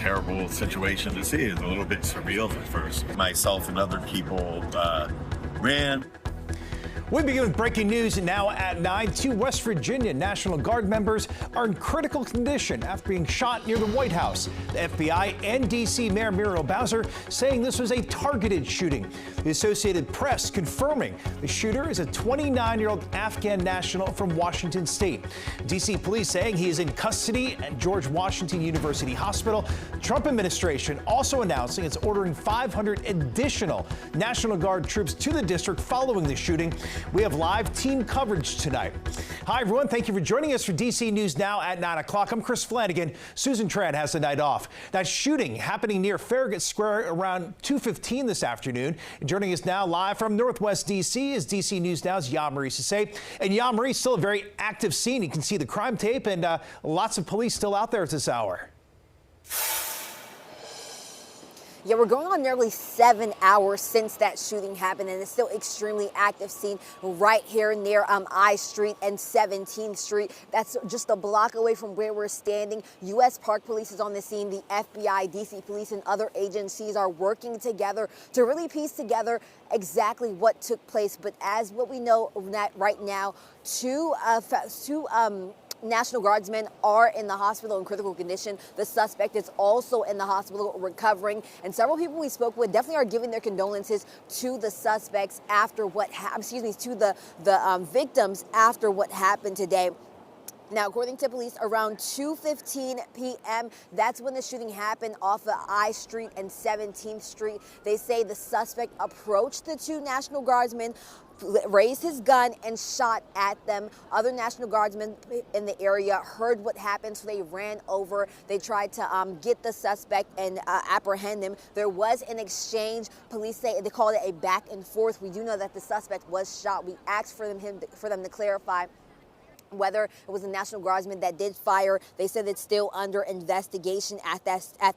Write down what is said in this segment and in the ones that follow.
terrible situation to see. It's a little bit surreal at first. Myself and other people ran. We begin with breaking news now at 9. Two West Virginia National Guard members are in critical condition after being shot near the White House. The FBI and D.C. Mayor Muriel Bowser saying this was a targeted shooting. The Associated Press confirming the shooter is a 29-year-old Afghan national from Washington State. D.C. police saying he is in custody at George Washington University Hospital. Trump administration also announcing it's ordering 500 additional National Guard troops to the district following the shooting. We have live team coverage tonight. Hi, everyone. Thank you for joining us for DC News Now at 9 o'clock. I'm Chris Flanagan. Susan Tran has the night off. That shooting happening near Farragut Square around 2:15 this afternoon. And joining us now live from Northwest DC is DC News Now's Yamarie Sase. And Yamarie, still a very active scene. You can see the crime tape and lots of police still out there at this hour. Yeah, we're going on nearly 7 hours since that shooting happened, and it's still extremely active scene right here near I Street and 17th Street. That's just a block away from where we're standing. U.S. Park Police is on the scene. The FBI, D.C. Police, and other agencies are working together to really piece together exactly what took place. But as what we know right now, two National Guardsmen are in the hospital in critical condition. The suspect is also in the hospital recovering, and several people we spoke with definitely are giving their condolences to the suspects after what to the victims after what happened today. Now, according to police, around 2:15 p.m., that's when the shooting happened off of I Street and 17th Street. They say the suspect approached the two National Guardsmen, raised his gun and shot at them. Other National Guardsmen in the area heard what happened, so they ran over. They tried to get the suspect and apprehend him. There was an exchange. Police say they called it a back and forth. We do know that the suspect was shot. We asked for them to clarify whether it was a National Guardsman that did fire. They said it's still under investigation at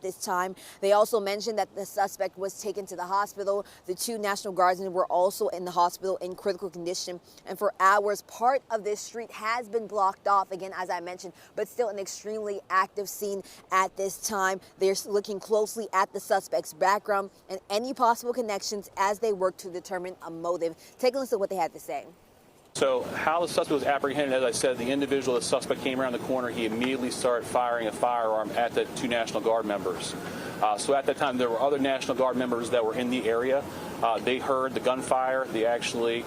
this time. They also mentioned that the suspect was taken to the hospital. The two National Guardsmen were also in the hospital in critical condition. And for hours, part of this street has been blocked off, again, as I mentioned, but still an extremely active scene at this time. They're looking closely at the suspect's background and any possible connections as they work to determine a motive. Take a listen to what they had to say. So how the suspect was apprehended, as I said, the suspect came around the corner. He immediately started firing a firearm at the two National Guard members. So at that time, there were other National Guard members that were in the area. They heard the gunfire. They actually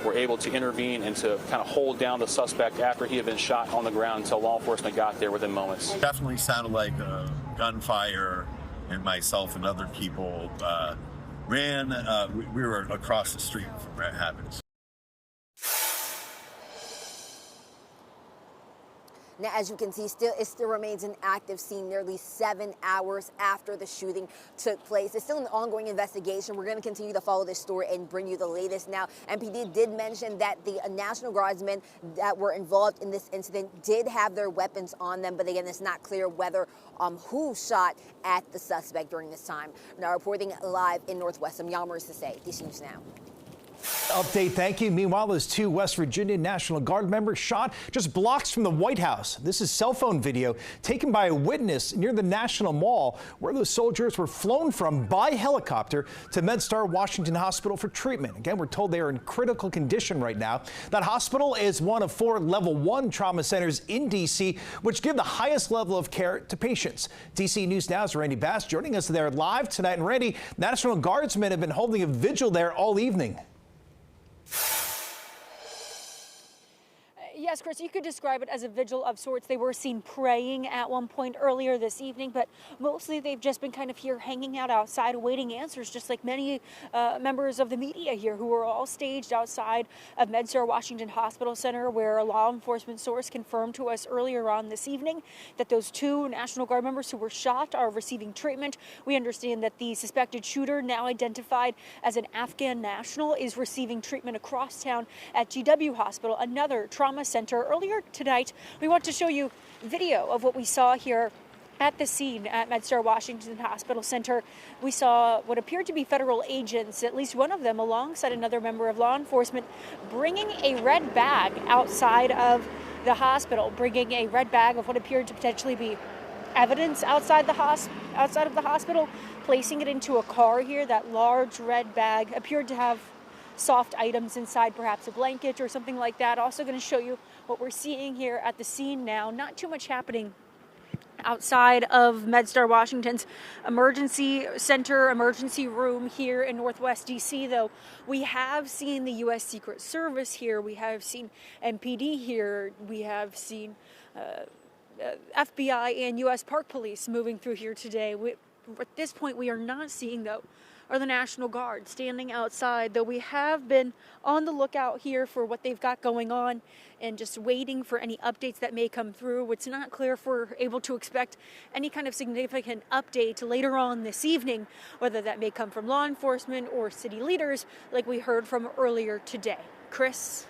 were able to intervene and to kind of hold down the suspect after he had been shot on the ground until law enforcement got there within moments. Definitely sounded like gunfire, and myself and other people ran. We were across the street from where it happened. Now, as you can see, it still remains an active scene nearly 7 hours after the shooting took place. It's still an ongoing investigation. We're going to continue to follow this story and bring you the latest. Now, MPD did mention that the National Guardsmen that were involved in this incident did have their weapons on them, but again, it's not clear whether who shot at the suspect during this time. Now, reporting live in Northwest, I'm Yamarie Sase, DC News Now. Update, thank you. Meanwhile, those two West Virginia National Guard members shot just blocks from the White House. This is cell phone video taken by a witness near the National Mall, where those soldiers were flown from by helicopter to MedStar Washington Hospital for treatment. Again, we're told they are in critical condition right now. That hospital is one of 4 level 1 trauma centers in D.C., which give the highest level of care to patients. DC News Now's Randy Bass joining us there live tonight. And Randy, National Guardsmen have been holding a vigil there all evening. Yes, Chris, you could describe it as a vigil of sorts. They were seen praying at one point earlier this evening, but mostly they've just been kind of here hanging out outside awaiting answers, just like many members of the media here who are all staged outside of MedStar Washington Hospital Center, where a law enforcement source confirmed to us earlier on this evening that those two National Guard members who were shot are receiving treatment. We understand that the suspected shooter, now identified as an Afghan national, is receiving treatment across town at GW Hospital, another trauma center. Earlier tonight, we want to show you video of what we saw here at the scene at MedStar Washington Hospital Center. We saw what appeared to be federal agents, at least one of them alongside another member of law enforcement, bringing a red bag outside of the hospital, bringing a red bag of what appeared to potentially be evidence outside of the hospital, placing it into a car here. That large red bag appeared to have soft items inside, perhaps a blanket or something like that. Also going to show you what we're seeing here at the scene now. Not too much happening outside of MedStar Washington's emergency center, emergency room here in Northwest DC, though. We have seen the U.S. Secret Service here. We have seen MPD here. We have seen FBI and U.S. Park Police moving through here today. At this point, we are not seeing, though, are the National Guard standing outside, though we have been on the lookout here for what they've got going on and just waiting for any updates that may come through. It's not clear if we're able to expect any kind of significant update later on this evening, whether that may come from law enforcement or city leaders like we heard from earlier today. Chris?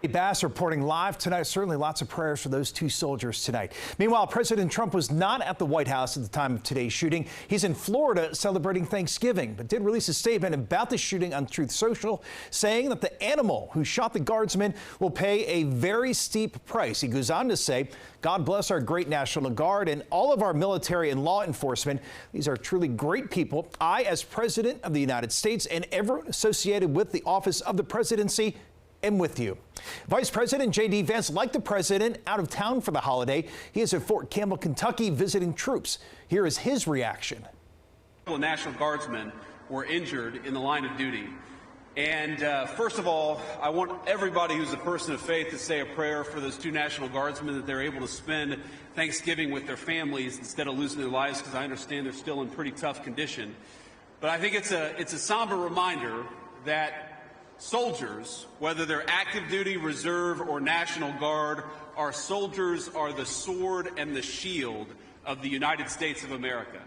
Bass reporting live tonight. Certainly lots of prayers for those two soldiers tonight. Meanwhile, President Trump was not at the White House at the time of today's shooting. He's in Florida celebrating Thanksgiving, but did release a statement about the shooting on Truth Social, saying that the animal who shot the guardsman will pay a very steep price. He goes on to say, God bless our great National Guard and all of our military and law enforcement. These are truly great people. I, as President of the United States and everyone associated with the office of the presidency, am with you. Vice President J.D. Vance, like the president, out of town for the holiday. He is at Fort Campbell, Kentucky, visiting troops. Here is his reaction. National Guardsmen were injured in the line of duty. And first of all, I want everybody who's a person of faith to say a prayer for those two National Guardsmen, that they're able to spend Thanksgiving with their families instead of losing their lives, because I understand they're still in pretty tough condition. But I think it's a somber reminder that soldiers, whether they're active duty, reserve, or National Guard, our soldiers are the sword and the shield of the United States of America.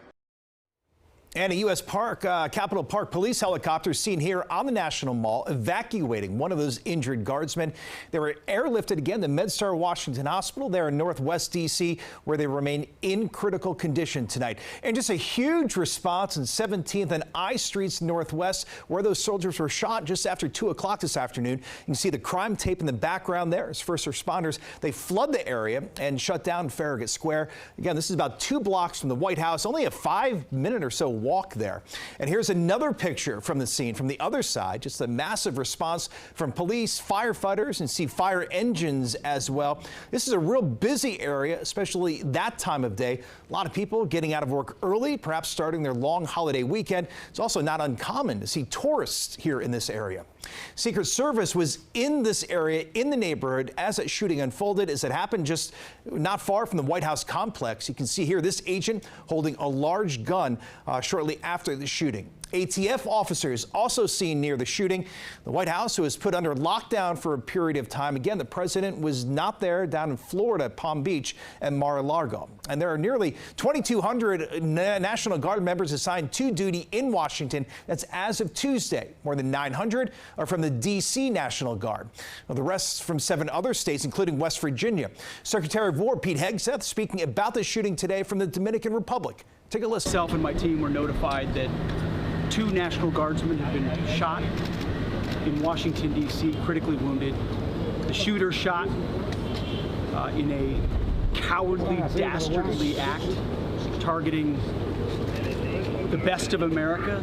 And a U.S. Capitol Park police helicopter seen here on the National Mall evacuating one of those injured guardsmen. They were airlifted again to MedStar Washington Hospital there in Northwest D.C., where they remain in critical condition tonight. And just a huge response in 17th and I Streets Northwest, where those soldiers were shot just after 2 o'clock this afternoon. You can see the crime tape in the background there as first responders, they flood the area and shut down Farragut Square. Again, this is about 2 blocks from the White House, only a 5-minute or so walk there. And here's another picture from the scene from the other side. Just a massive response from police, firefighters, and see fire engines as well. This is a real busy area, especially that time of day. A lot of people getting out of work early, perhaps starting their long holiday weekend. It's also not uncommon to see tourists here in this area. Secret Service was in this area, in the neighborhood, as that shooting unfolded, as it happened just not far from the White House complex. You can see here this agent holding a large gun shortly after the shooting. ATF officers also seen near the shooting. The White House was put under lockdown for a period of time. Again, the president was not there, down in Florida, Palm Beach and Mar-a-Lago. And there are nearly 2,200 National Guard members assigned to duty in Washington. That's as of Tuesday. More than 900 are from the D.C. National Guard. Well, the rest from 7 other states, including West Virginia. Secretary of War Pete Hegseth speaking about the shooting today from the Dominican Republic. Take a listen. Myself and my team were notified that 2 National Guardsmen have been shot in Washington, D.C., critically wounded. The shooter shot in a cowardly, dastardly act, targeting the best of America.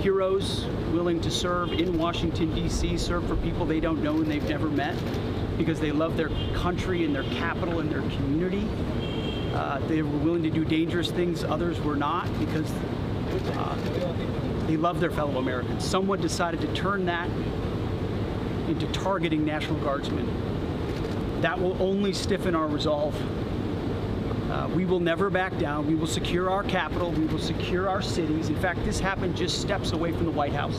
Heroes willing to serve in Washington, D.C., serve for people they don't know and they've never met, because they love their country and their capital and their community. They were willing to do dangerous things others were not, because they love their fellow Americans. Someone decided to turn that into targeting National Guardsmen. That will only stiffen our resolve. We will never back down. We will secure our capital. We will secure our cities. In fact, this happened just steps away from the White House.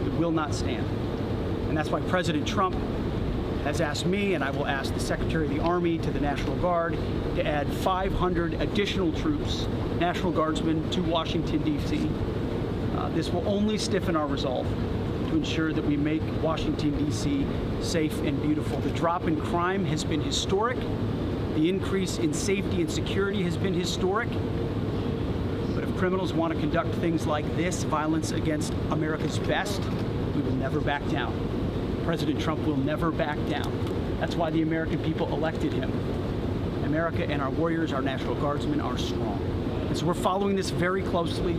It will not stand. And that's why President Trump has asked me, and I will ask the Secretary of the Army, to the National Guard to add 500 additional troops, National Guardsmen, to Washington, D.C. This will only stiffen our resolve to ensure that we make Washington, D.C. safe and beautiful. The drop in crime has been historic. The increase in safety and security has been historic. But if criminals want to conduct things like this, violence against America's best, we will never back down. President Trump will never back down. That's why the American people elected him. America, and our warriors, our National Guardsmen, are strong. And so we're following this very closely.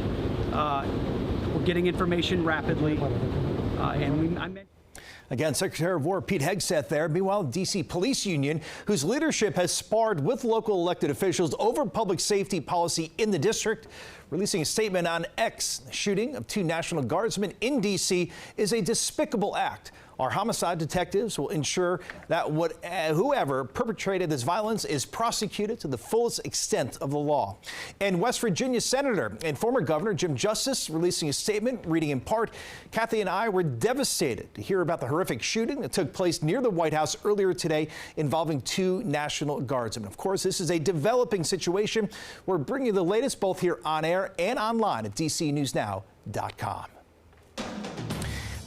We're getting information rapidly. Again, Secretary of War Pete Hegseth there. Meanwhile, D.C. Police Union, whose leadership has sparred with local elected officials over public safety policy in the district, releasing a statement on X. The shooting of 2 National Guardsmen in D.C. is a despicable act. Our homicide detectives will ensure that whoever perpetrated this violence is prosecuted to the fullest extent of the law. And West Virginia Senator and former Governor Jim Justice releasing a statement reading in part, Kathy and I were devastated to hear about the horrific shooting that took place near the White House earlier today involving 2 National Guardsmen. Of course, this is a developing situation. We're bringing you the latest both here on air and online at DCNewsNow.com.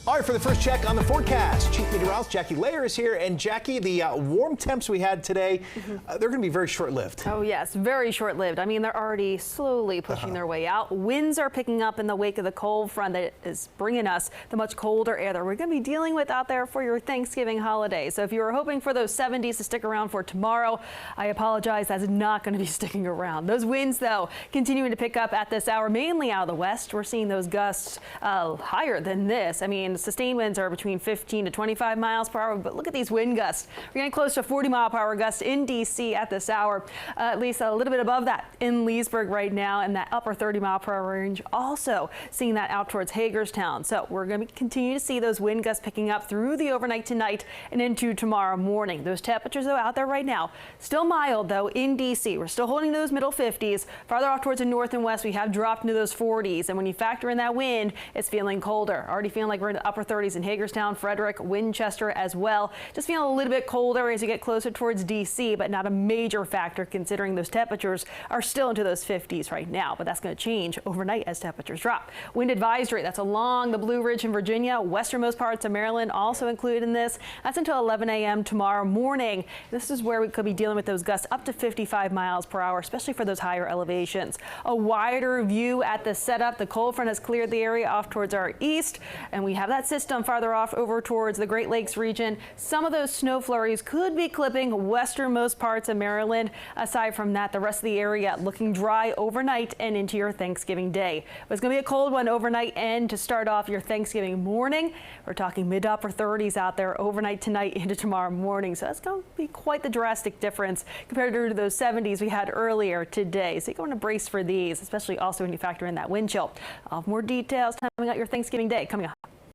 All right, for the first check on the forecast, Chief Meteorologist Jackie Layer is here. And Jackie, the warm temps we had today, they're going to be very short-lived. Oh, yes, very short-lived. I mean, they're already slowly pushing their way out. Winds are picking up in the wake of the cold front that is bringing us the much colder air that we're going to be dealing with out there for your Thanksgiving holiday. So if you were hoping for those 70s to stick around for tomorrow, I apologize. That's not going to be sticking around. Those winds, though, continuing to pick up at this hour, mainly out of the west. We're seeing those gusts higher than this. I mean, sustained winds are between 15 to 25 miles per hour, but look at these wind gusts. We're getting close to 40-mile-per-hour gusts in D.C. at this hour, at least a little bit above that in Leesburg right now, and that upper 30-mile-per-hour range also seeing that out towards Hagerstown. So we're going to continue to see those wind gusts picking up through the overnight tonight and into tomorrow morning. Those temperatures, though, out there right now, still mild, though, in D.C. We're still holding those middle 50s. Farther off towards the north and west, we have dropped into those 40s, and when you factor in that wind, it's feeling colder. Already feeling like we're in the upper 30s in Hagerstown, Frederick, Winchester as well. Just feeling a little bit colder as you get closer towards D.C., but not a major factor considering those temperatures are still into those 50s right now. But that's going to change overnight as temperatures drop. Wind advisory, that's along the Blue Ridge in Virginia, westernmost parts of Maryland also included in this. That's until 11 a.m. tomorrow morning. This is where we could be dealing with those gusts up to 55 miles per hour, especially for those higher elevations. A wider view at the setup. The cold front has cleared the area off towards our east, and we have that system farther off over towards the Great Lakes region. Some of those snow flurries could be clipping westernmost parts of Maryland. Aside from that, the rest of the area looking dry overnight and into your Thanksgiving day. But it's going to be a cold one overnight and to start off your Thanksgiving morning. We're talking mid to upper 30s out there overnight tonight into tomorrow morning. So that's going to be quite the drastic difference compared to those 70s we had earlier today. So you're going to brace for these, especially also when you factor in that wind chill. More details coming out your Thanksgiving day coming up.